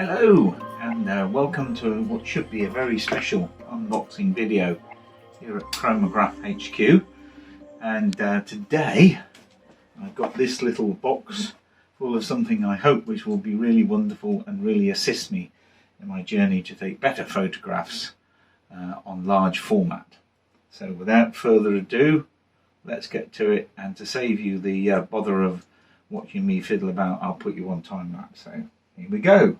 Hello and welcome to what should be a very special unboxing video here at Chromograph HQ. And today I've got this little box full of something I hope which will be really wonderful and really assist me in my journey to take better photographs on large format. So without further ado, let's get to it, and to save you the bother of watching me fiddle about, I'll put you on time lapse. So here we go.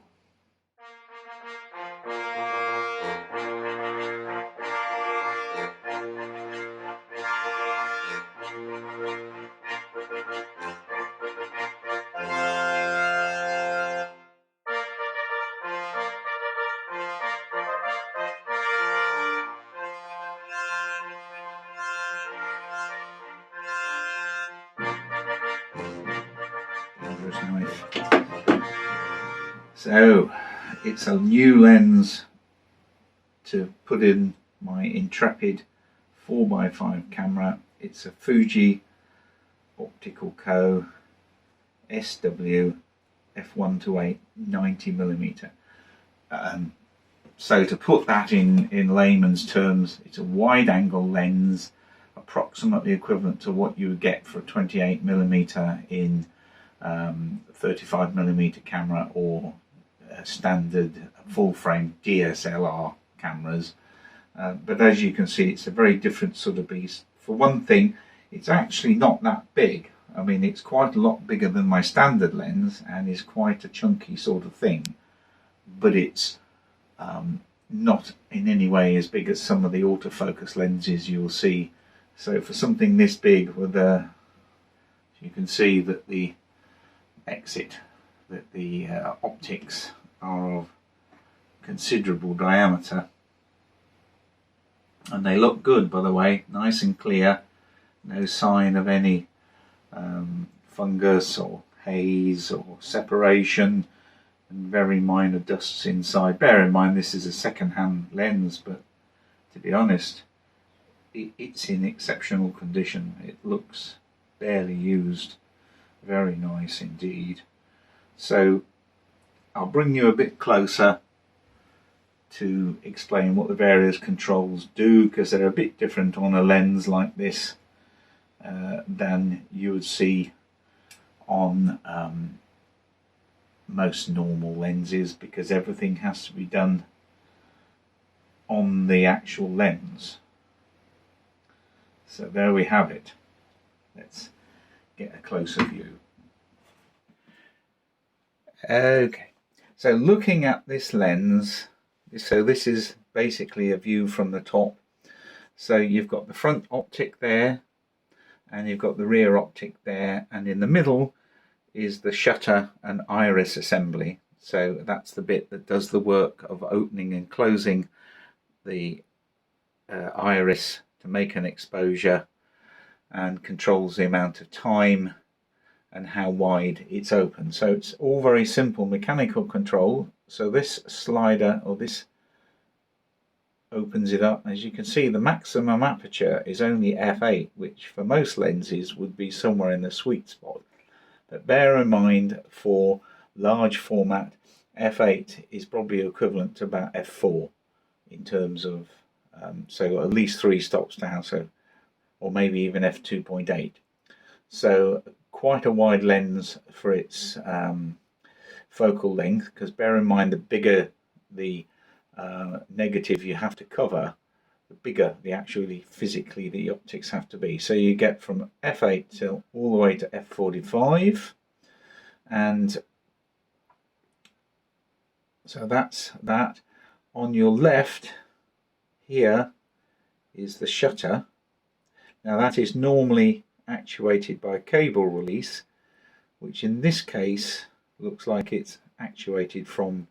So it's a new lens to put in my Intrepid 4x5 camera. It's a Fuji Optical Co. SW f1.8 90mm. So to put that in layman's terms, it's a wide angle lens approximately equivalent to what you would get for a 28mm in 35mm camera or standard full frame DSLR cameras, but as you can see, it's a very different sort of beast. For one thing, it's actually not that big. I mean, it's quite a lot bigger than my standard lens and is quite a chunky sort of thing, but it's not in any way as big as some of the autofocus lenses you'll see. So for something this big, with you can see that the optics are of considerable diameter, and they look good, by the way, nice and clear, no sign of any fungus or haze or separation, and very minor dusts inside. Bear in mind this is a second-hand lens, but to be honest, it's in exceptional condition. It looks barely used. Very nice indeed. So I'll bring you a bit closer to explain what the various controls do, because they're a bit different on a lens like this than you would see on most normal lenses, because everything has to be done on the actual lens. So there we have it. Let's get a closer view. Okay, so looking at this lens, so this is basically a view from the top. So you've got the front optic there, and you've got the rear optic there, and in the middle is the shutter and iris assembly. So that's the bit that does the work of opening and closing the iris to make an exposure, and controls the amount of time and how wide it's open. So it's all very simple mechanical control. So this slider, or this, opens it up. As you can see, the maximum aperture is only f8, which for most lenses would be somewhere in the sweet spot. But bear in mind, for large format, f8 is probably equivalent to about f4 in terms of so at least 3 stops down, so, or maybe even f2.8. So quite a wide lens for its focal length, because bear in mind, the bigger the negative you have to cover, the bigger actually physically the optics have to be. So you get from f8 till all the way to f45, and so that's that. On your left here is the shutter. Now that is normally actuated by cable release, which in this case looks like it's actuated from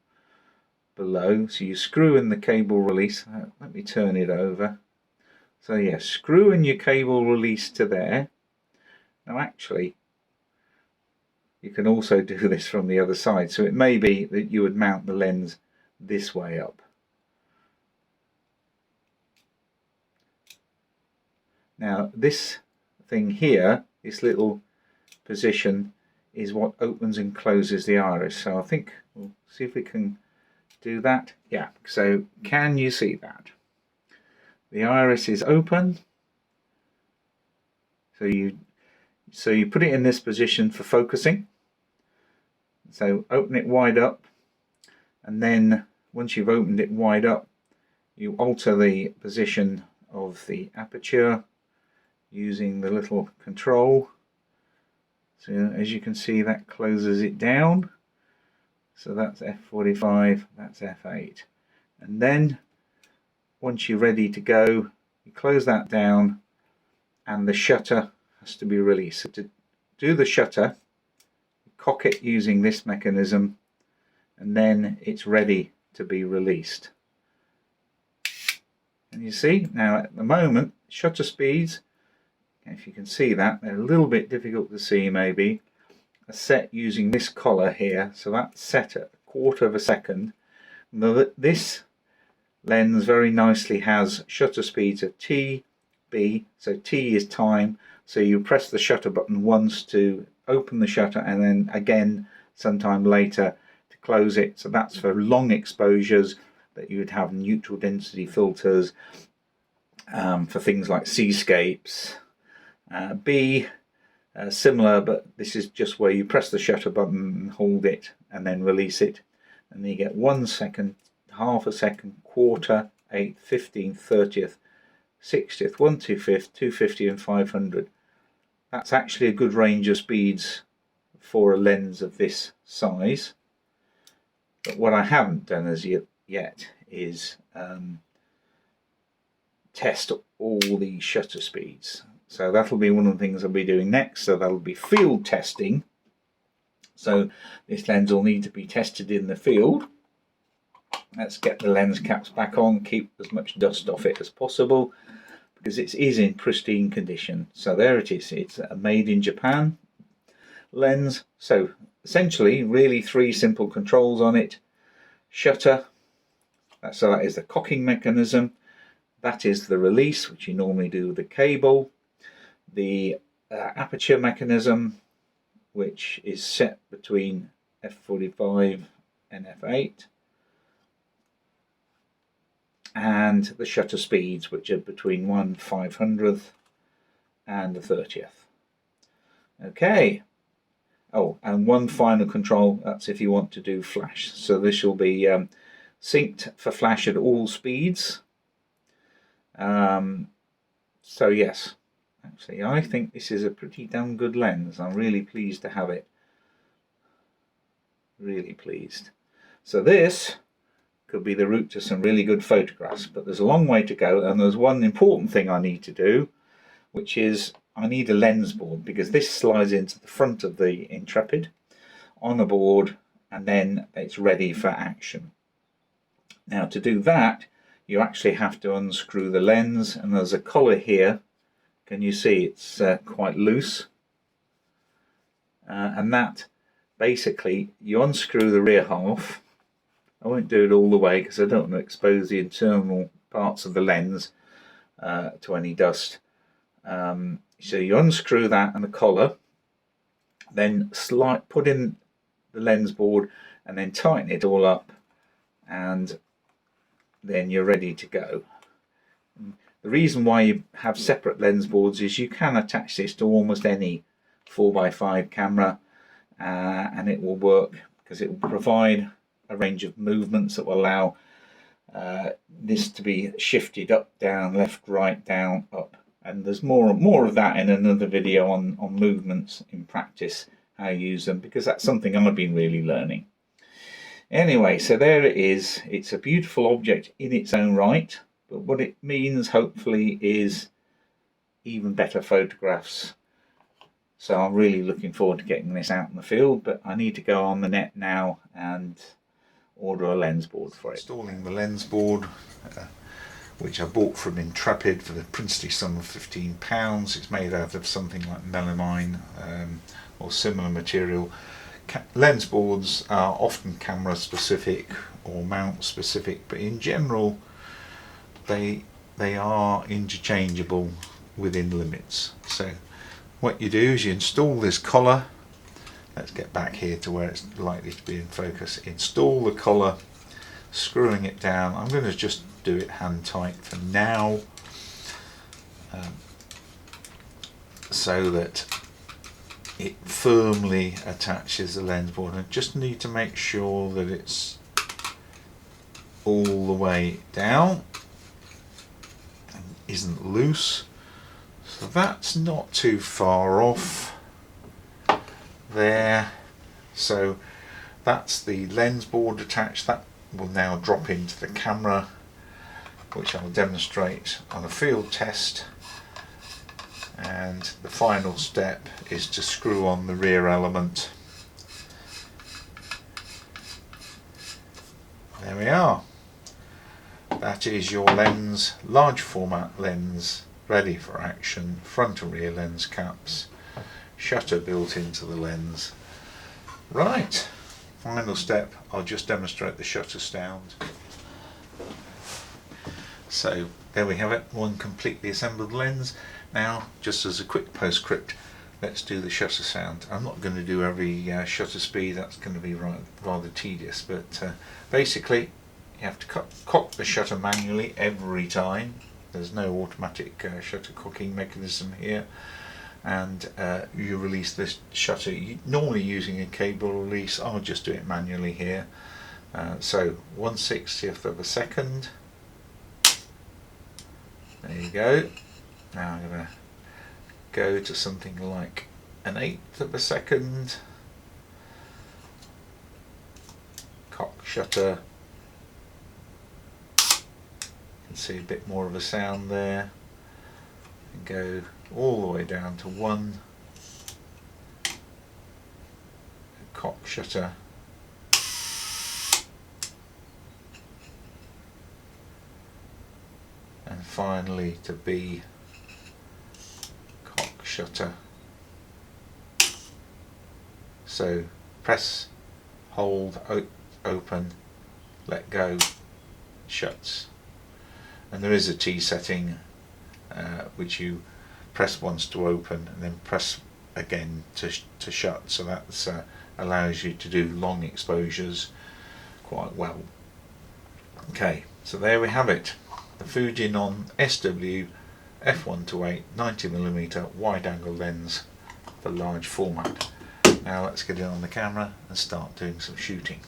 below. So you screw in the cable release. Let me turn it over. So yes, screw in your cable release to there. Now actually, you can also do this from the other side. So it may be that you would mount the lens this way up. Now this thing here, this little position, is what opens and closes the iris. So I think we'll see if we can do that. Yeah, so can you see that? The iris is open. So you put it in this position for focusing. So open it wide up, and then once you've opened it wide up, you alter the position of the aperture using the little control. So as you can see, that closes it down. So that's f/45, that's f8. And then once you're ready to go, you close that down and the shutter has to be released. So to do the shutter, you cock it using this mechanism and then it's ready to be released. And you see, now at the moment, shutter speeds, if you can see that, they're a little bit difficult to see maybe, are set using this collar here. So that's set at 1/4 of a second. This lens very nicely has shutter speeds of T, B, so T is time, so you press the shutter button once to open the shutter and then again sometime later to close it. So that's for long exposures that you would have neutral density filters for things like seascapes. B, similar, but this is just where you press the shutter button and hold it and then release it, and then you get 1 second, half a second, quarter, 8th, 15th, 30th, 60th, 1/2, 250 and 500. That's actually a good range of speeds for a lens of this size. But what I haven't done as yet is test all the shutter speeds. So that'll be one of the things I'll be doing next. So that'll be field testing. So this lens will need to be tested in the field. Let's get the lens caps back on, keep as much dust off it as possible, because it is in pristine condition. So there it is. It's a made in Japan lens. So essentially really 3 simple controls on it. Shutter, so that is the cocking mechanism. That is the release, which you normally do with a cable. The aperture mechanism, which is set between f/45 and f8, and the shutter speeds, which are between 1/500th and 1/30th. Okay. Oh, and one final control, that's if you want to do flash. So this will be synced for flash at all speeds. So yes, actually I think this is a pretty damn good lens. I'm really pleased to have it. Really pleased. So this could be the route to some really good photographs, but there's a long way to go, and there's one important thing I need to do, which is I need a lens board, because this slides into the front of the Intrepid on a board and then it's ready for action. Now to do that, you actually have to unscrew the lens, and there's a collar here. Can you see it's quite loose? And that basically, you unscrew the rear half. I won't do it all the way because I don't want to expose the internal parts of the lens to any dust. So you unscrew that and the collar, then put in the lens board and then tighten it all up, and then you're ready to go. The reason why you have separate lens boards is you can attach this to almost any 4x5 camera and it will work, because it will provide a range of movements that will allow this to be shifted up, down, left, right, down, up. And there's more of that in another video on movements in practice, how you use them, because that's something I've been really learning. Anyway, so there it is. It's a beautiful object in its own right, but what it means hopefully is even better photographs. So I'm really looking forward to getting this out in the field, but I need to go on the net now and order a lens board for it. Installing the lens board, which I bought from Intrepid for the princely sum of £15. It's made out of something like melamine or similar material. Lens boards are often camera specific or mount specific, but in general they are interchangeable within limits. So what you do is you install this collar. Let's get back here to where it's likely to be in focus. Install the collar screwing it down. I'm going to just do it hand tight for now, so that it firmly attaches the lens board. I just need to make sure that it's all the way down and isn't loose. So that's not too far off there. So that's the lens board attached. That will now drop into the camera, which I'll demonstrate on a field test. And the final step is to screw on the rear element. There we are. That is your lens, large format lens, ready for action, front and rear lens caps, shutter built into the lens. Right, final step, I'll just demonstrate the shutter sound. So there we have it, one completely assembled lens. Now, just as a quick postscript, let's do the shutter sound. I'm not going to do every shutter speed, that's going to be rather tedious, but basically you have to cock the shutter manually every time. There's no automatic shutter cocking mechanism here, and you release this shutter normally using a cable release. I'll just do it manually here. So 1/60th of a second. There you go. Now I'm going to go to something like 1/8 of a second. Cock shutter. You can see a bit more of a sound there. And go all the way down to 1. Cock shutter. And finally to B, cock shutter. So press, hold, open, let go, shuts. And there is a T setting which you press once to open and then press again to shut, so that allows you to do long exposures quite well. Okay, so there we have it. The Fujinon SW f1.8 90mm wide angle lens for large format. Now let's get it on the camera and start doing some shooting.